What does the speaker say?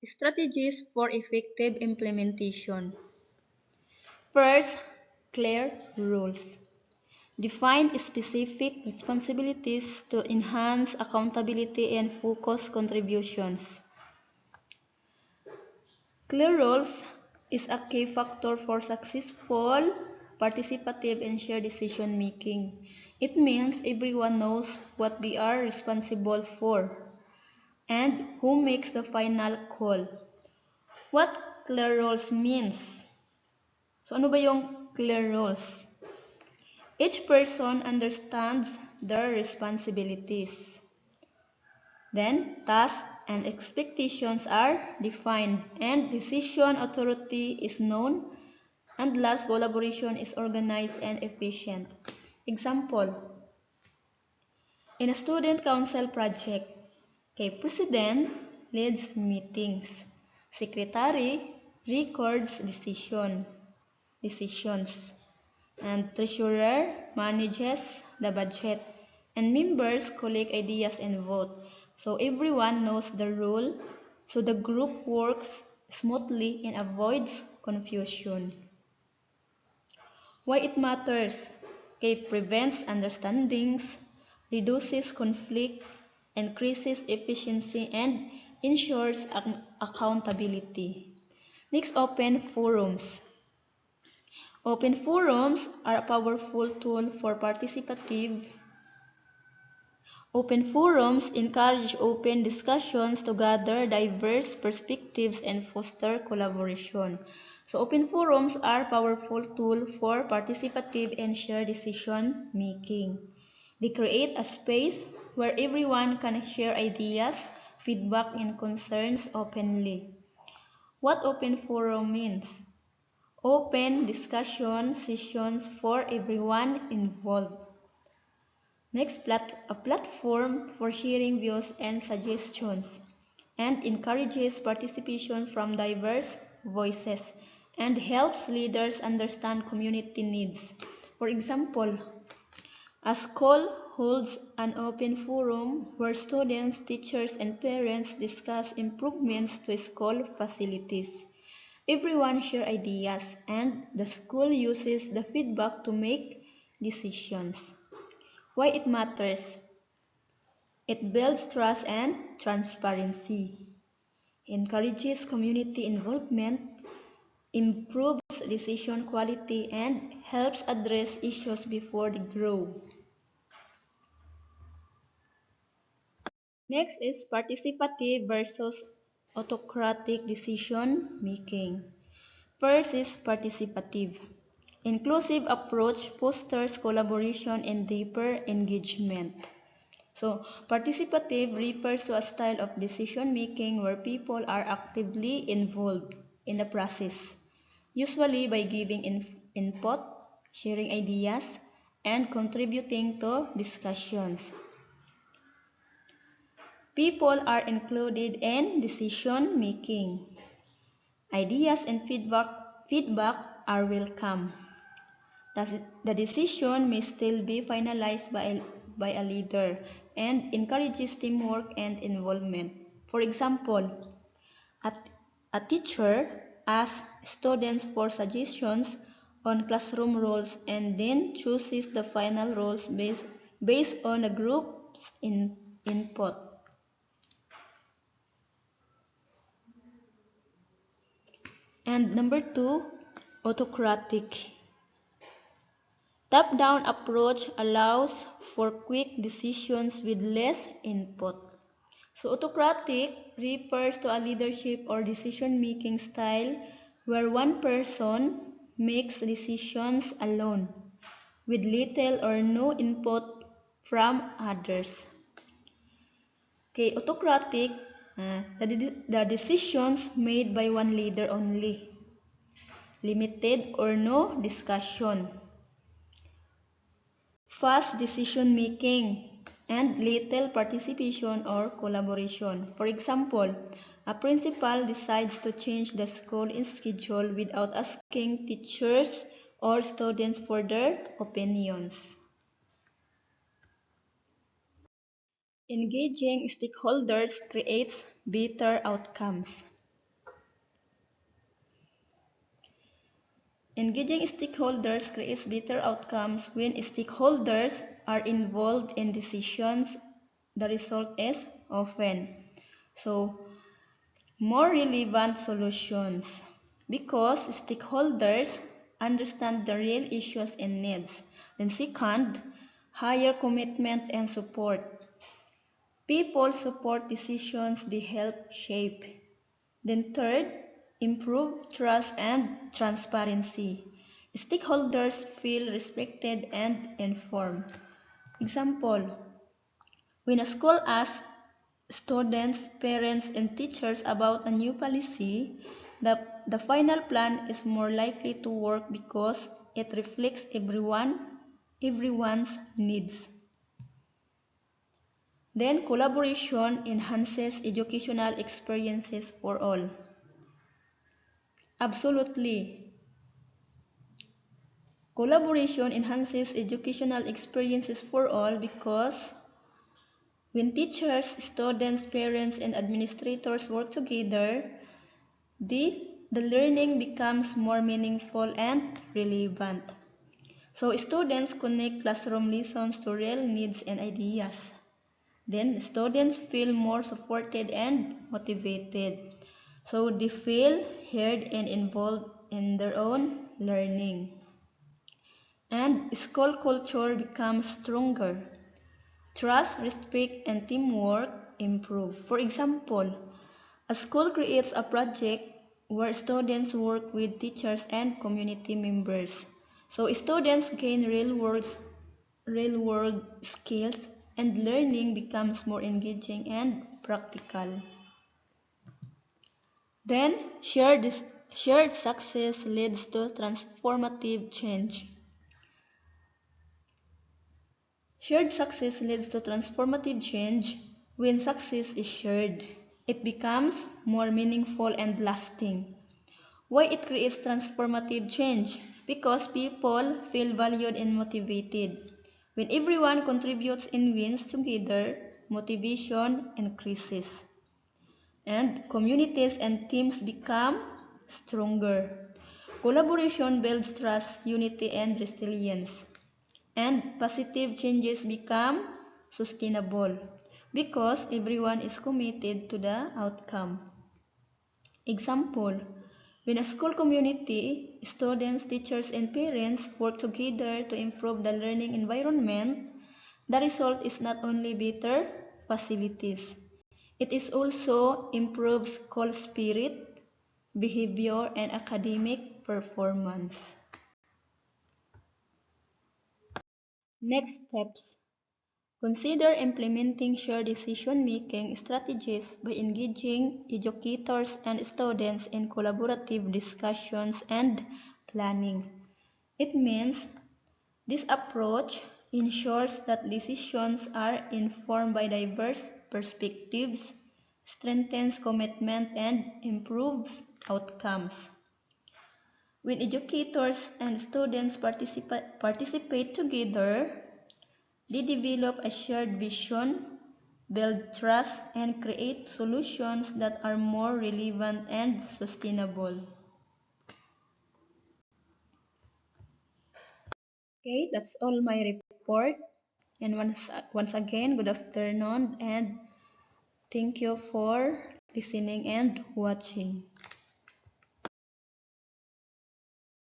Strategies for effective implementation. First, clear rules. Define specific responsibilities to enhance accountability and focus contributions. Clear rules is a key factor for successful, participative, and shared decision making. It means everyone knows what they are responsible for and who makes the final call. What clear rules means? So ano ba yung clear rules? Each person understands their responsibilities. Then, tasks and expectations are defined and decision authority is known, and last, collaboration is organized and efficient. Example, in a student council project, president leads meetings, secretary records decisions, and treasurer manages the budget, and members collect ideas and vote. So everyone knows the rule, so the group works smoothly and avoids confusion. Why it matters? It prevents understandings, reduces conflict, increases efficiency, and ensures accountability. Next, open forums. Open forums are a powerful tool for participative. Open forums encourage open discussions to gather diverse perspectives and foster collaboration. So open forums are a powerful tool for participative and shared decision making. They create a space where everyone can share ideas, feedback, and concerns openly. What open forum means? Open discussion sessions for everyone involved. Next, a platform for sharing views and suggestions, and encourages participation from diverse voices and helps leaders understand community needs. For example, a school holds an open forum where students, teachers, and parents discuss improvements to school facilities. Everyone shares ideas, and the school uses the feedback to make decisions. Why it matters? It builds trust and transparency, encourages community involvement, improves decision quality, and helps address issues before they grow. Next is participative versus autocratic decision making. First is participative. Inclusive approach fosters collaboration and deeper engagement. So, participative refers to a style of decision making where people are actively involved in the process, usually by giving input, sharing ideas, and contributing to discussions. People are included in decision making. Ideas and feedback are welcome. The decision may still be finalized by a leader and encourages teamwork and involvement. For example, a teacher asks students for suggestions on classroom rules and then chooses the final rules based on the group's input. And number 2, autocratic. Top-down approach allows for quick decisions with less input. So autocratic refers to a leadership or decision-making style where one person makes decisions alone, with little or no input from others. Autocratic, the decisions made by one leader only, limited or no discussion. Fast decision making and little participation or collaboration. For example, a principal decides to change the school schedule without asking teachers or students for their opinions. Engaging stakeholders creates better outcomes. Engaging stakeholders creates better outcomes. When stakeholders are involved in decisions, the result is often more relevant solutions because stakeholders understand the real issues and needs. Then second, higher commitment and support. People support decisions they help shape. Then third, improve trust and transparency. Stakeholders feel respected and informed. Example, when a school asks students, parents, and teachers about a new policy, the final plan is more likely to work because it reflects everyone's needs. Then collaboration enhances educational experiences for all. Absolutely. Collaboration enhances educational experiences for all because when teachers, students, parents, and administrators work together, the learning becomes more meaningful and relevant. So students connect classroom lessons to real needs and ideas. Then students feel more supported and motivated. So they feel heard and involved in their own learning. And school culture becomes stronger. Trust, respect, and teamwork improve. For example, a school creates a project where students work with teachers and community members. So students gain real-world skills and learning becomes more engaging and practical. Then shared success leads to transformative change. Shared success leads to transformative change. When success is shared, it becomes more meaningful and lasting. Why it creates transformative change? Because people feel valued and motivated. When everyone contributes and wins together, motivation increases. And communities and teams become stronger. Collaboration builds trust, unity, and resilience. And positive changes become sustainable because everyone is committed to the outcome. Example, when a school community, students, teachers, and parents work together to improve the learning environment, the result is not only better facilities, it is also improves school spirit, behavior, and academic performance. Next steps. Consider implementing shared decision-making strategies by engaging educators and students in collaborative discussions and planning. It means this approach ensures that decisions are informed by diverse perspectives, strengthens commitment, and improves outcomes. When educators and students participate together, they develop a shared vision, build trust, and create solutions that are more relevant and sustainable. Okay, that's all my report. And once again, good afternoon and thank you for listening and watching.